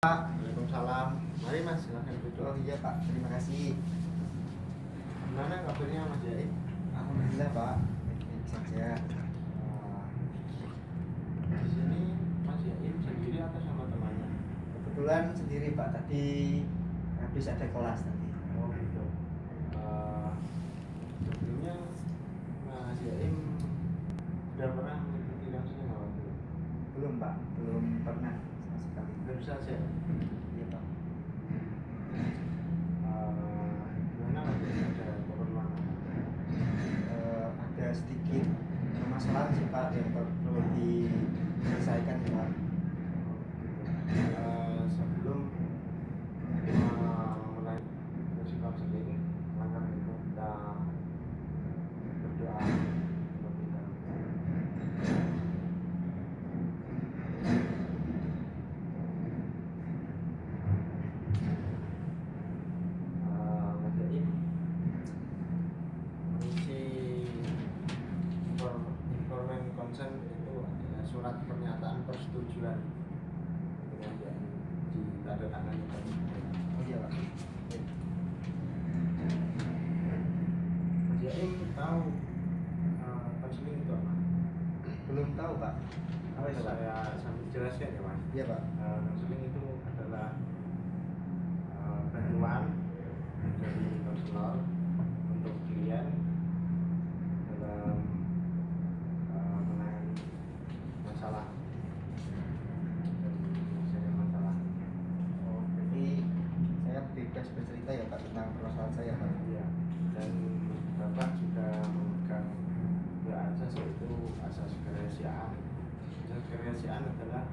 Waalaikumsalam. Mari Mas, silahkan duduk. Oh iya Pak, terima kasih. Gimana kabarnya Mas Jain? Alhamdulillah Pak, baik-baik saja. Di sini Mas Jain sendiri atau sama temannya? Kebetulan sendiri Pak, tadi habis ada kelas tadi. Oh gitu. Sebelumnya Mas Jain sudah pernah mengikuti counseling awal dulu? Belum Pak, belum pernah sama sekali. Baru saja. Iya Pak. Gimana Mas Jain, ada keperluan apa? Ada sedikit permasalahan sih Pak yang perlu diselesaikan ya Pak. Sebelum mulai sesi counseling, langkah itu kita berdoa terlebih dahulu. Mas Jain mengisi informan consent itu adalah surat pernyataan persetujuan dengan yang ditandatangani tadi. Oh iya Pak. Mas Jain tahu counseling itu apa? Belum tahu Pak. Apa itu Pak? Saya sambil jelaskan ya Mas. Iya Pak. Counseling itu adalah bantuan dari konselor untuk klien dalam menangani masalah dan menyelesaikan masalah. Oh, berarti saya bebas bercerita ya Pak tentang permasalahan saya Pak. Iya. Dan Bapak juga memegang dua asas, yaitu asas kerahasiaan. Asas kerahasiaan adalah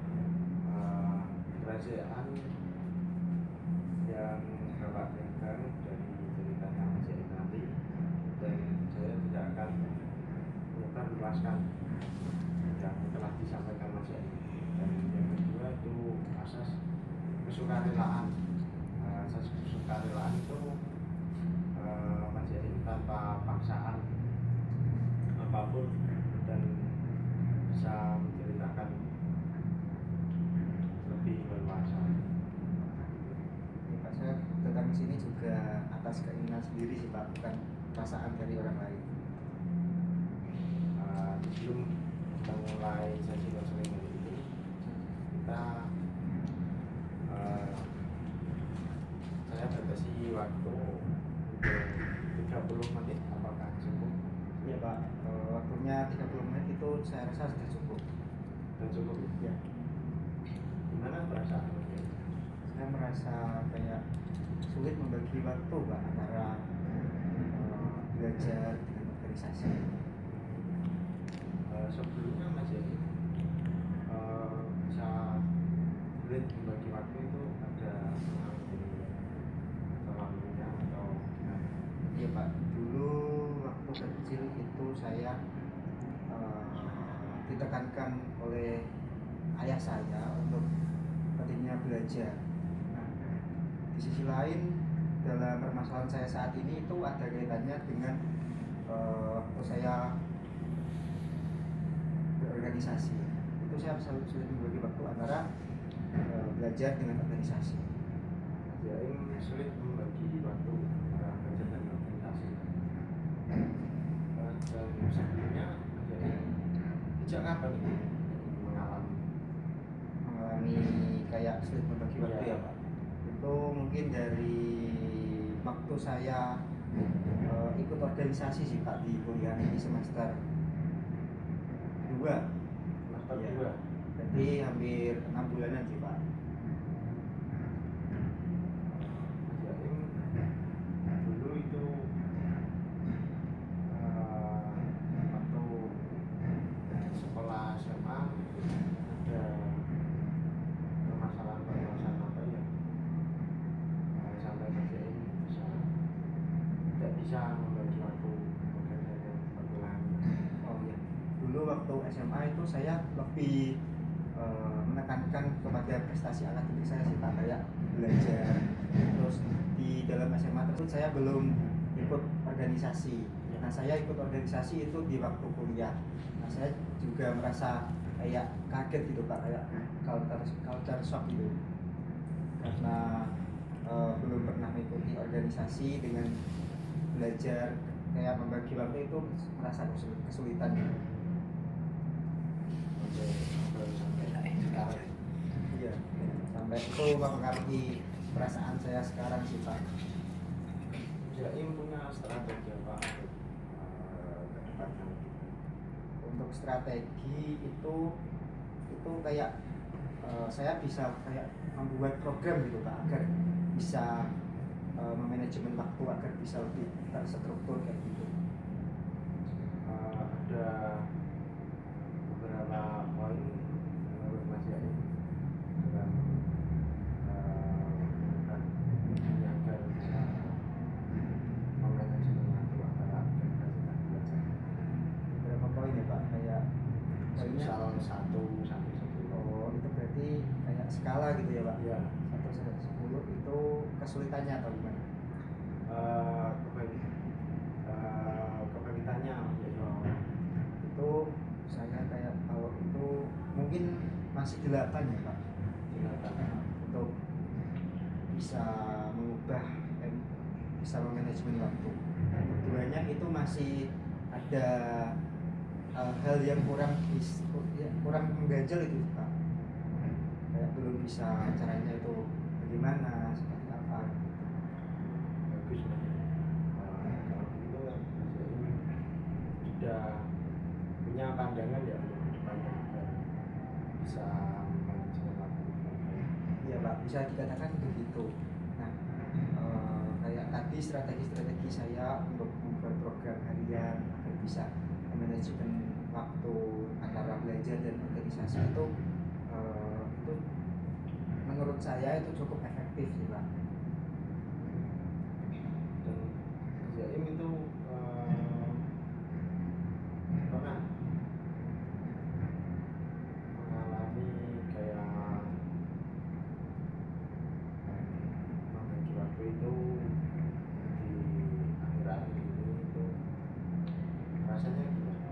kerahasiaan yang Bapak pegang dari ceritanya Mas Jain nanti, dan saya tidak akan menyebarluaskan yang telah disampaikan Mas Jain. Dan yang kedua itu asas kesukarelaan. Asas kesukarelaan itu Mas Jain tanpa paksaan apapun dan bisa menceritakan lebih leluasa. Ya, Pak, saya datang ke sini juga atas keinginan sendiri sih Pak, bukan perasaan dari orang lain. Sebelum kita mulai sesi counseling hari ini, kita saya batasi waktu untuk 30 menit. Apakah cukup? Iya Pak, waktunya 30 menit itu saya rasa sudah cukup. Dan cukup Ya, gimana perasaan Mas Jain? saya merasa kayak sulit membagi waktu Pak antara belajar dengan organisasi. Sebelumnya Mas Jain bisa sulit membagi waktu itu ada terlalunya atau gimana? Iya Pak, dulu waktu kecil itu saya ditekankan oleh ayah saya untuk pentingnya belajar. Nah, di sisi lain dalam permasalahan saya saat ini itu ada kaitannya dengan waktu saya berorganisasi. Itu saya sulit membagi waktu antara belajar dengan organisasi. Mas Jain sulit membagi waktu antara belajar dan organisasi. Dan sebelumnya Mas Jain sejak kapan ini mengalami kayak sulit membagi waktu ya Pak. Itu mungkin dari waktu saya ikut organisasi sih Pak di kuliah ini semester 2. semester Ya. 2? Jadi hampir 6 bulanan sih Pak. Mas Jain dulu itu waktu sekolah SMA ada permasalahan apa ya sampai Mas Jain tidak bisa membagi waktu dengan perkuliahan? Oh ya. Dulu waktu SMA itu saya lebih menekankan kepada prestasi akademik saya sih Pak, kayak belajar. Terus di dalam SMA tersebut saya belum ikut organisasi. Nah saya ikut organisasi itu di waktu kuliah. Nah saya juga merasa kayak kaget gitu Pak, kayak culture shock gitu, karena belum pernah mengikuti organisasi. Dengan belajar kayak membagi waktu itu merasa kesulitan gitu. Sampai sekarang. Iya, sampai itu mempengaruhi perasaan saya sekarang sih Pak. Jaim punya strategi apa untuk ke depannya? Untuk strategi itu kayak saya bisa kayak membuat program gitu Pak, agar bisa memanajemen waktu, agar bisa lebih terstruktur kayak gitu. Ada beberapa poin menurut Mas Yaim dalam agar bisa memanajemen waktu antara aktivitas dan belajar. Beberapa poin ya Pak, kayak poinnya. Misal 1 sampai 10. Oh, itu berarti kayak skala gitu ya Pak? Iya. 1 sampai 10 itu kesulitannya atau gimana? Kepagitannya jadi Itu saya kayak kalau itu mungkin masih 8 ya Pak, untuk bisa mengubah bisa memanajemen waktu. Keduanya itu masih ada hal yang kurang mengganjal itu Pak, kayak belum bisa caranya itu bagaimana, seperti apa. bagus nih. Kalau begitu kan Mas Yaim sudah punya pandangan ya untuk kedepannya agar bisa memanajemen waktu dengan baik. Iya Pak, bisa dikatakan begitu. Nah, kayak tadi strategi-strategi saya untuk membuat program harian agar bisa manajemen waktu antara belajar dan organisasi itu menurut saya itu cukup efektif sih Pak. Dan Mas Yaim itu pernah mengalami kayak membagi waktu itu di akhir-akhir ini itu rasanya gimana?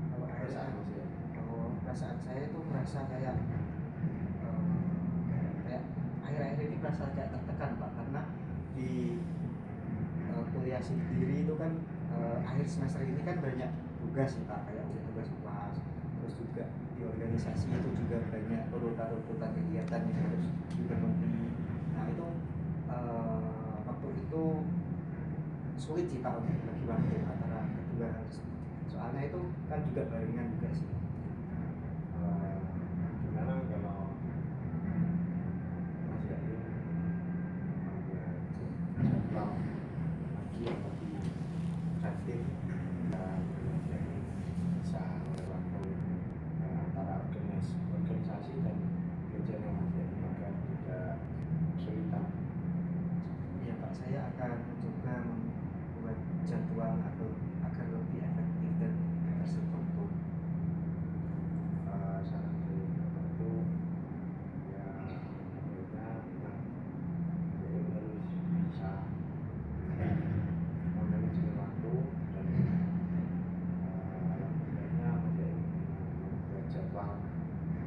Kalau Perasaan Mas Yaim? kalau perasaan saya itu merasa kayak akhir-akhir ini merasa kayak tertekan Pak, karena di kuliah sendiri itu kan akhir semester ini kan banyak tugas sih Pak, kayak tugas UAS. Terus juga di organisasi itu juga banyak urutan kegiatan yang harus dipenuhi. Nah itu waktu itu sulit sih Pak untuk bagi waktu antara kedua hal tersebut. Soalnya itu kan juga barengan juga sih. Gimana kalau Mas Yaim membuat jadwal lagi yang lebih efektif dan Mas Yaim bisa waktu antara organisasi dan belajarnya Mas Yaim agar tidak kesulitan? Ya Pak, saya akan mencoba membuat jadwal agar lebih efektif dan terstruktur. Saran dari Bapak itu ya sebenarnya memang Yaim harus bisa memanajemen waktu dan sebenarnya Mas Yaim membuat jadwal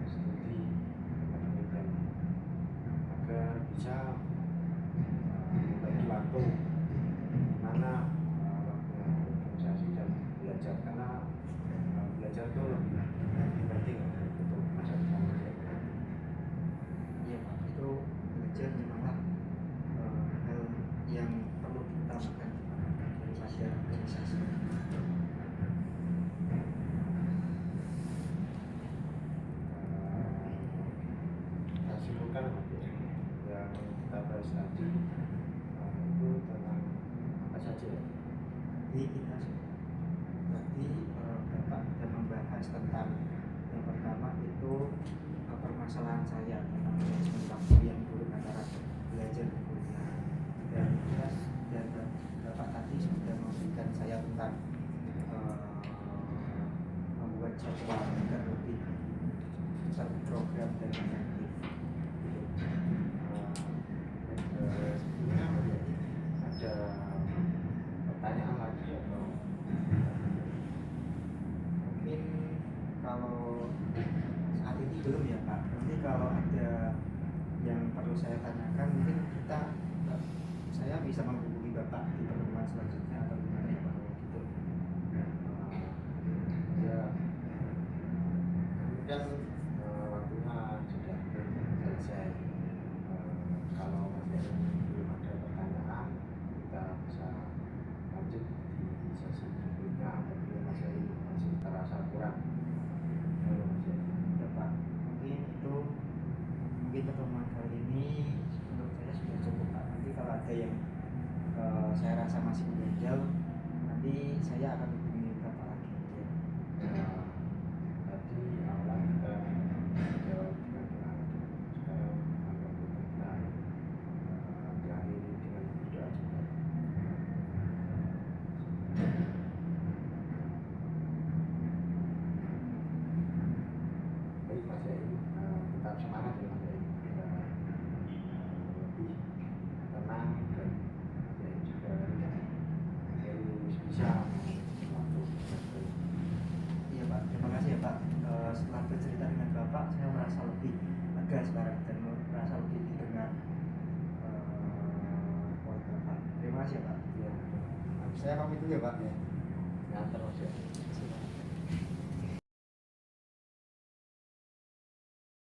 studi akademik dan agar bisa membagi waktu mana waktu organisasi dan belajar, karena belajar itu lebih penting untuk masa depan Mas Yaim. Iya Pak, itu belajar memanglah hal yang perlu diutamakan daripada organisasi. Kita simpulkan Mas Yaim, yang kita bahas tadi itu tentang apa saja ya? Tadi Bapak sudah membahas tentang yang pertama itu permasalahan saya tentang manajemen waktu yang buruk antara belajar dan kuliah. Dan Bapak tadi sudah memberikan saya tentang membuat jadwal agar lebih terprogram dan efektif. saya tanyakan mungkin saya bisa menghubungi Bapak di pertemuan selanjutnya atau gimana ya Pak gitu. Ya kan waktunya sudah selesai. Kalau masih belum ada pertanyaan, kita bisa lanjut di sesi berikutnya. Apabila masih terasa kurang, Ya Pak, mungkin pertemuan kali ini menurut saya sudah cukup Pak. Nanti kalau ada yang saya rasa masih mengganjal, nanti saya akan hubungi Bapak lagi ya. Tadi awal kita jawab dengan sekarang kita diakhiri dengan berdoa juga. Baik Mas Yai, tetap semangat ya Mas Yai. Kita lebih tenang dan Mas Yai juga harus bisa waktu bercerita. Iya Pak, terima kasih ya Pak. Setelah bercerita dengan Bapak, saya merasa lebih lega sekarang dan merasa lebih didengar oleh Bapak. Terima kasih ya Pak. Ya, Saya pamit dulu ya Pak. ya terus ya.